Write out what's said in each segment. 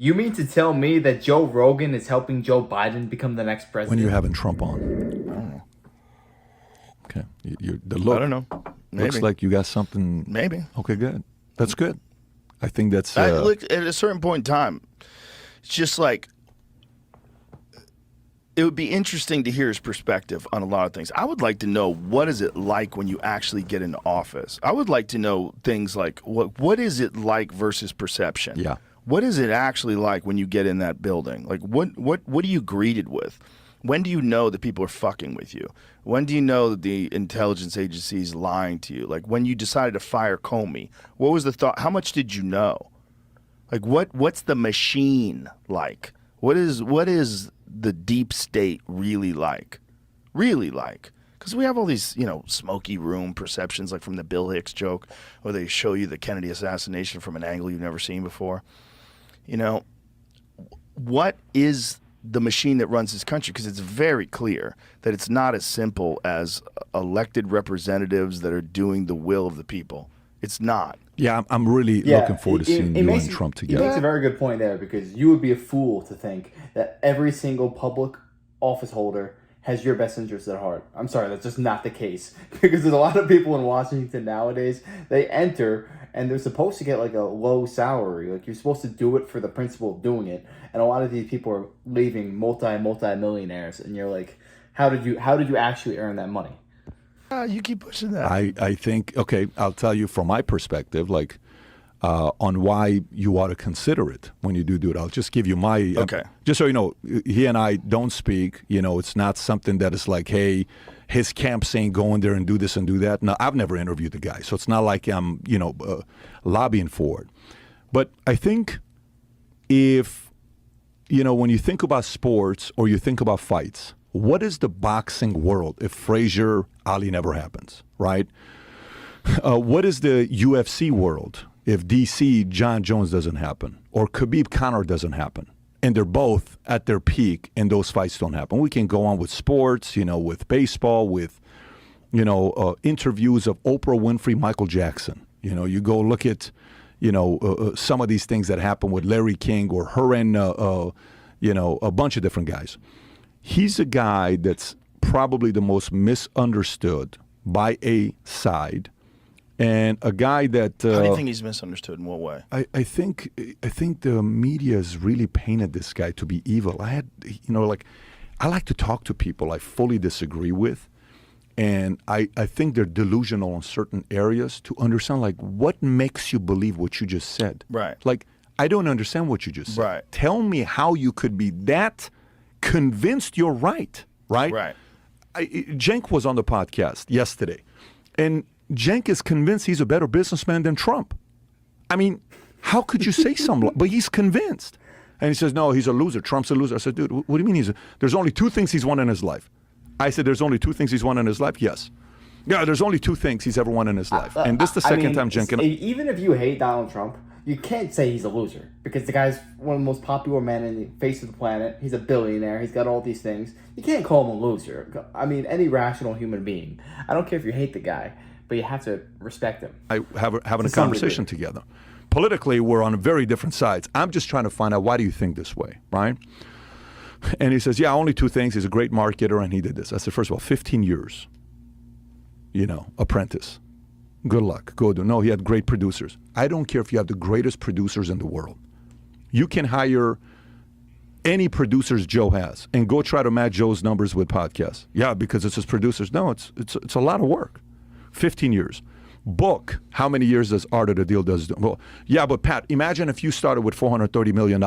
You mean to tell me that Joe Rogan is helping Joe Biden become the next president? When you're having Trump on. I don't know. Okay. The look, I don't know. Maybe. Looks like you got something. Maybe. Okay, good. That's good. I think that's... look, at a certain point in time, it's just like, it would be interesting to hear his perspective on a lot of things. I would like to know, what is it like when you actually get into office? I would like to know things like, what is it like versus perception? Yeah. What is it actually like when you get in that building? Like, what are you greeted with? When do you know that people are fucking with you? When do you know that the intelligence agency is lying to you? Like, when you decided to fire Comey, what was the thought? How much did you know? Like, what's the machine like? What is the deep state really like? Really like? Because we have all these, smoky room perceptions, like from the Bill Hicks joke, where they show you the Kennedy assassination from an angle you've never seen before. What is the machine that runs this country? Because it's very clear that it's not as simple as elected representatives that are doing the will of the people. It's not. Yeah, I'm really looking forward to seeing you and Trump together. He makes a very good point there, because you would be a fool to think that every single public office holder has your best interests at heart. I'm sorry, that's just not the case. Because there's a lot of people in Washington nowadays, they enter and they're supposed to get like a low salary. Like, you're supposed to do it for the principle of doing it. And a lot of these people are leaving multi-millionaires, and you're like, how did you actually earn that money? You keep pushing that. I think, okay, I'll tell you from my perspective, like, on why you ought to consider it when you do it. I'll just give you my... Okay. Just so you know, he and I don't speak. It's not something that is like, hey, his camp saying go in there and do this and do that. No, I've never interviewed the guy, so it's not like I'm, lobbying for it. But I think if, when you think about sports or you think about fights, what is the boxing world if Frazier Ali never happens, right? What is the UFC world if DC John Jones doesn't happen, or Khabib Conor doesn't happen, and they're both at their peak and those fights don't happen? We can go on with sports, with baseball, with, interviews of Oprah Winfrey, Michael Jackson. You go look at, some of these things that happen with Larry King or her and, a bunch of different guys. He's a guy that's probably the most misunderstood by a side, and a guy that... How do you think he's misunderstood? In what way? I think the media has really painted this guy to be evil. I like to talk to people I fully disagree with, and I think they're delusional in certain areas to understand, like, what makes you believe what you just said. Right. Like, I don't understand what you just said. Right. Tell me how you could be that convinced you're right, right? Right. Cenk was on the podcast yesterday, and Cenk is convinced he's a better businessman than Trump. I mean, how could you say something? But he's convinced. And he says, no, he's a loser. Trump's a loser. I said, dude, what do you mean there's only two things he's won in his life? I said, there's only two things he's won in his life? Yes. Yeah, there's only two things he's ever won in his life. And this is the second time Cenk... Even if you hate Donald Trump, you can't say he's a loser, because the guy's one of the most popular men in the face of the planet. He's a billionaire. He's got all these things. You can't call him a loser. I mean, any rational human being. I don't care if you hate the guy, but you have to respect him. Having a conversation together. Politically, we're on very different sides. I'm just trying to find out, why do you think this way, right? And he says, yeah, only two things. He's a great marketer, and he did this. I said, first of all, 15 years, apprentice. Good luck. Go do. No, he had great producers. I don't care if you have the greatest producers in the world. You can hire any producers Joe has and go try to match Joe's numbers with podcasts. Yeah, because it's his producers. No, it's a lot of work. 15 years. Book. How many years does Art of the Deal does? Well, yeah, but Pat, imagine if you started with $430 million.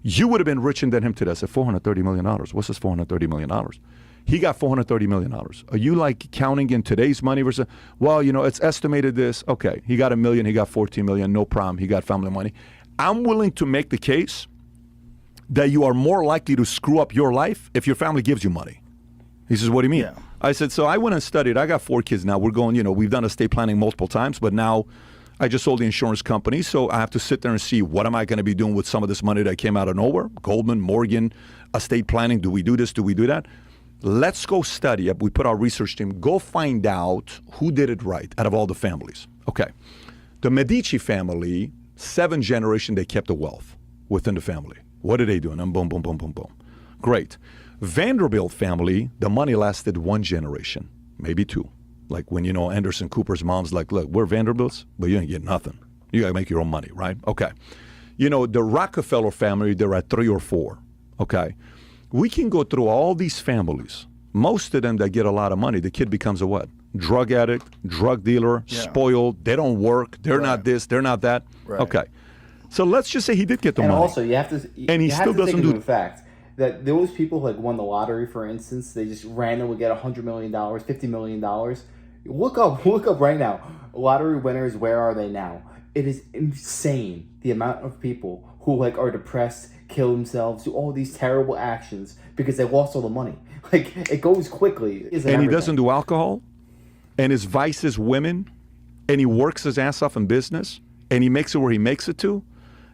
You would have been richer than him today. I said, $430 million. What's this $430 million? He got $430 million. Are you like counting in today's money versus, well, it's estimated this. Okay, he got $1 million, he got $14 million, no problem. He got family money. I'm willing to make the case that you are more likely to screw up your life if your family gives you money. He says, what do you mean? Yeah. I said, so I went and studied. I got 4 kids now. We're going, we've done estate planning multiple times, but now I just sold the insurance company, so I have to sit there and see, what am I going to be doing with some of this money that came out of nowhere? Goldman, Morgan, estate planning. Do we do this? Do we do that? Let's go study it. We put our research team, go find out who did it right out of all the families. Okay. The Medici family, 7 generations, they kept the wealth. within the family. What are they doing? And boom, boom, boom, boom, boom. Great. Vanderbilt family, the money lasted one generation, maybe two. Like when, Anderson Cooper's mom's like, look, we're Vanderbilts, but you ain't getting nothing. You got to make your own money, right? Okay. The Rockefeller family, they're at 3 or 4. Okay. We can go through all these families. Most of them that get a lot of money, the kid becomes a what? Drug addict, drug dealer, spoiled. They don't work. They're not this. They're not that. Right. Okay. So let's just say he did get the money. And also, you have to. And he still doesn't do the fact that those people who won the lottery, for instance, they just randomly get $100 million, $50 million. Look up right now. Lottery winners, where are they now? It is insane the amount of people who are depressed, kill themselves, do all these terrible actions because they lost all the money. It goes quickly. And he doesn't do alcohol, and his vice is women, and he works his ass off in business, and he makes it where he makes it to.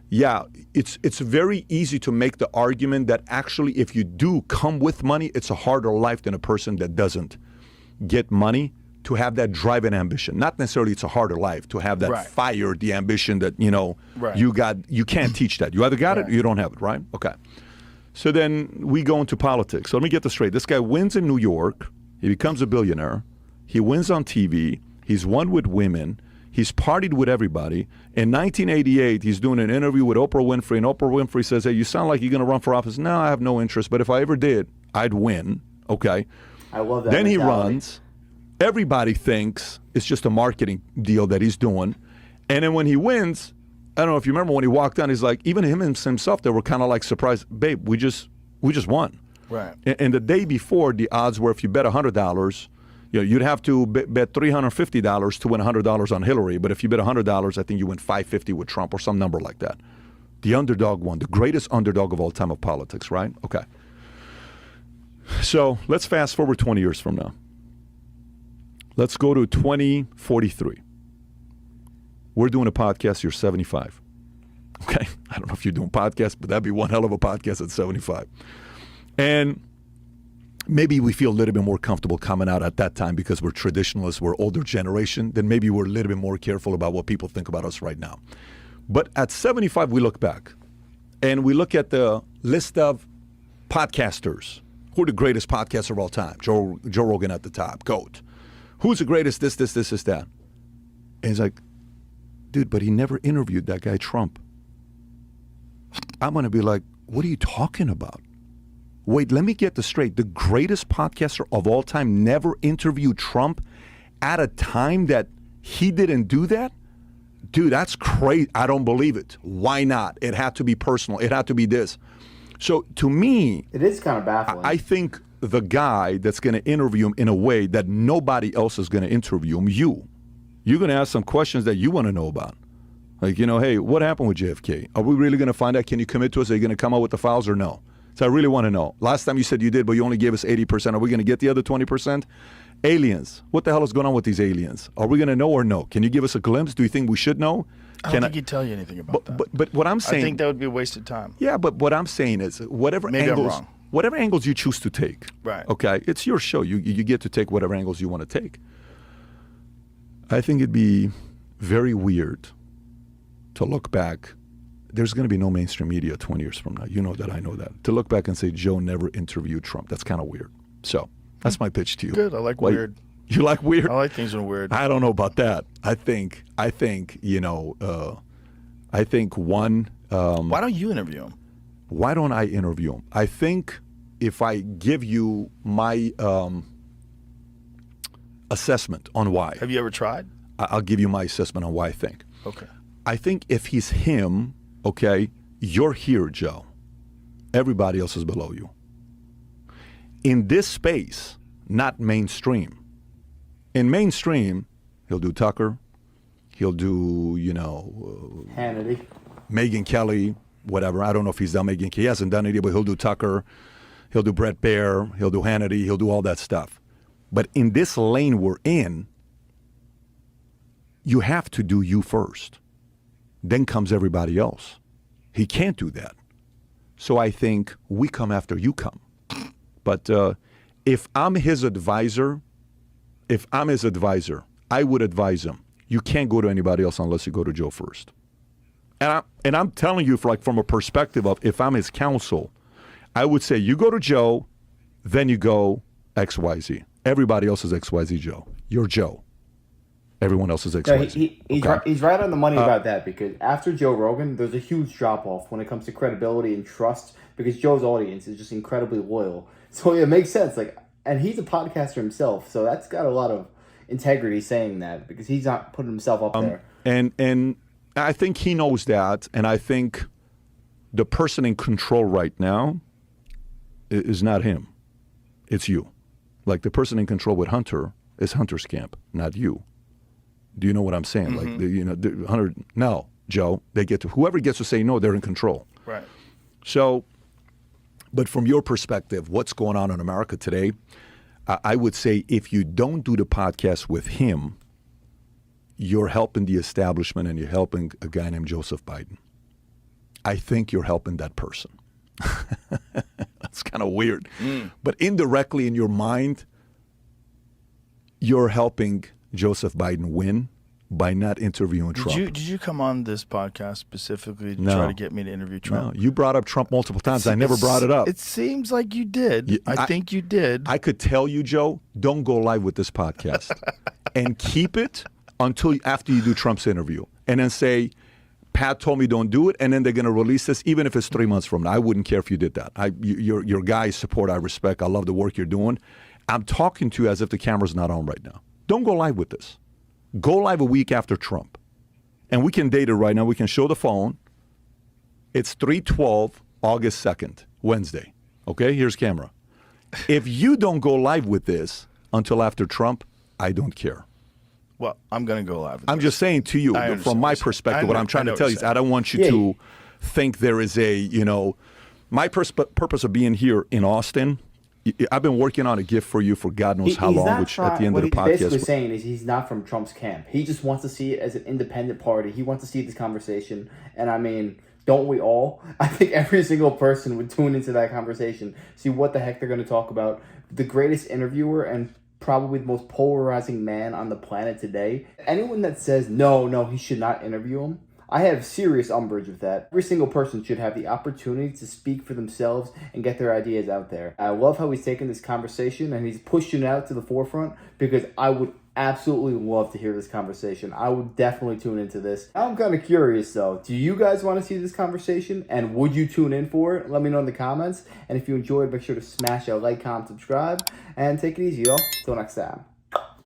Yeah, it's very easy to make the argument that actually if you do come with money, it's a harder life than a person that doesn't get money, to have that drive and ambition. Not necessarily it's a harder life, to have that fire, the ambition that, you can't teach that. You either got it or you don't have it, right? Okay. So then we go into politics. So let me get this straight. This guy wins in New York. He becomes a billionaire. He wins on TV. He's won with women. He's partied with everybody. In 1988, he's doing an interview with Oprah Winfrey, and Oprah Winfrey says, hey, you sound like you're going to run for office. No, I have no interest, but if I ever did, I'd win. Okay. I love that. Then mentality. He runs. Everybody thinks it's just a marketing deal that he's doing. And then when he wins, I don't know if you remember when he walked down, he's like, even him himself, they were kind of like surprised. Babe, we just won. Right. And the day before, the odds were if you bet $100, you'd have to bet $350 to win $100 on Hillary. But if you bet $100, I think you win $550 with Trump or some number like that. The underdog won, the greatest underdog of all time of politics, right? Okay. So let's fast forward 20 years from now. Let's go to 2043. We're doing a podcast, you're 75. Okay? I don't know if you're doing podcasts, but that'd be one hell of a podcast at 75. And maybe we feel a little bit more comfortable coming out at that time because we're traditionalists, we're older generation, then maybe we're a little bit more careful about what people think about us right now. But at 75, we look back and we look at the list of podcasters. Who are the greatest podcasters of all time? Joe Rogan at the top, GOAT. Who's the greatest this, that? And he's like, dude, but he never interviewed that guy Trump. I'm going to be like, what are you talking about? Wait, let me get this straight. The greatest podcaster of all time never interviewed Trump at a time that he didn't do that? Dude, that's crazy. I don't believe it. Why not? It had to be personal. It had to be this. So to me, it is kind of baffling. I think the guy that's going to interview him in a way that nobody else is going to interview him, you're going to ask some questions that you want to know about. Like, hey, what happened with JFK? Are we really going to find out? Can you commit to us? Are you going to come out with the files or no? So I really want to know. Last time you said you did, but you only gave us 80%. Are we going to get the other 20%? Aliens. What the hell is going on with these aliens? Are we going to know or no? Can you give us a glimpse? Do you think we should know? I don't think he'd tell you anything about that. But what I'm saying... I think that would be a wasted time. Yeah, but what I'm saying is whatever angles you choose to take, right? Okay, it's your show. You get to take whatever angles you want to take. I think it'd be very weird to look back. There's going to be no mainstream media 20 years from now. You know that, I know that. To look back and say Joe never interviewed Trump, that's kind of weird. So that's my pitch to you. Good, I like weird. You like weird? I like things that are weird. I don't know about that. I think one. Why don't you interview him? Why don't I interview him? I think if I give you my assessment on why. Have you ever tried? I'll give you my assessment on why I think. Okay. I think if he's him, okay, you're here, Joe. Everybody else is below you. In this space, not mainstream. In mainstream, he'll do Tucker. He'll do, Hannity. Megyn Kelly, whatever. I don't know if he's done Megyn Kelly. He hasn't done it, but he'll do Tucker. He'll do Brett Baer. He'll do Hannity. He'll do all that stuff. But in this lane we're in, you have to do you first. Then comes everybody else. He can't do that. So I think we come after you come. But if I'm his advisor, I would advise him, you can't go to anybody else unless you go to Joe first. And I'm telling you, from a perspective of if I'm his counsel, I would say you go to Joe, then you go XYZ. Everybody else is XYZ Joe. You're Joe. Everyone else is XYZ. He's right on the money about that, because after Joe Rogan, there's a huge drop-off when it comes to credibility and trust, because Joe's audience is just incredibly loyal. So it makes sense. And he's a podcaster himself, so that's got a lot of integrity saying that, because he's not putting himself up there. And I think he knows that, and I think the person in control right now is not him. It's you. Like, the person in control with Hunter is Hunter's camp, not you. Do you know what I'm saying? Mm-hmm. Hunter, no, Joe, whoever gets to say no, they're in control. Right. So, but from your perspective, what's going on in America today, I would say if you don't do the podcast with him, you're helping the establishment and you're helping a guy named Joseph Biden. I think you're helping that person. That's kind of weird. But indirectly in your mind, you're helping Joseph Biden win by not interviewing Trump. Did you come on this podcast specifically to try to get me to interview Trump? No, you brought up Trump multiple times. I never brought it up. It seems like you did. I think you did. I could tell you, Joe, don't go live with this podcast. And keep it until after you do Trump's interview. And then say, Pat told me don't do it, and then they're going to release this, even if it's 3 months from now. I wouldn't care if you did that. Your guys support, I respect. I love the work you're doing. I'm talking to you as if the camera's not on right now. Don't go live with this. Go live a week after Trump. And we can date it right now. We can show the phone. It's 3/12, August 2nd, Wednesday. Okay, here's camera. If you don't go live with this until after Trump, I don't care. Well, I'm going to go live. I'm just saying to you, from my perspective, what I'm trying to tell you is I don't want you to think there is my purpose of being here in Austin. I've been working on a gift for you for God knows how long, which at the end of the podcast. What he's basically saying is he's not from Trump's camp. He just wants to see it as an independent party. He wants to see this conversation. And I mean, don't we all? I think every single person would tune into that conversation, see what the heck they're going to talk about. The greatest interviewer and probably the most polarizing man on the planet today. Anyone that says, no, he should not interview him, I have serious umbrage with that. Every single person should have the opportunity to speak for themselves and get their ideas out there. I love how he's taken this conversation and he's pushing it out to the forefront, because I would absolutely love to hear this conversation. I would definitely tune into this. Now I'm kind of curious though. Do you guys want to see this conversation? And would you tune in for it? Let me know in the comments. And if you enjoyed, make sure to smash that like, comment, subscribe. And take it easy, y'all. Till next time.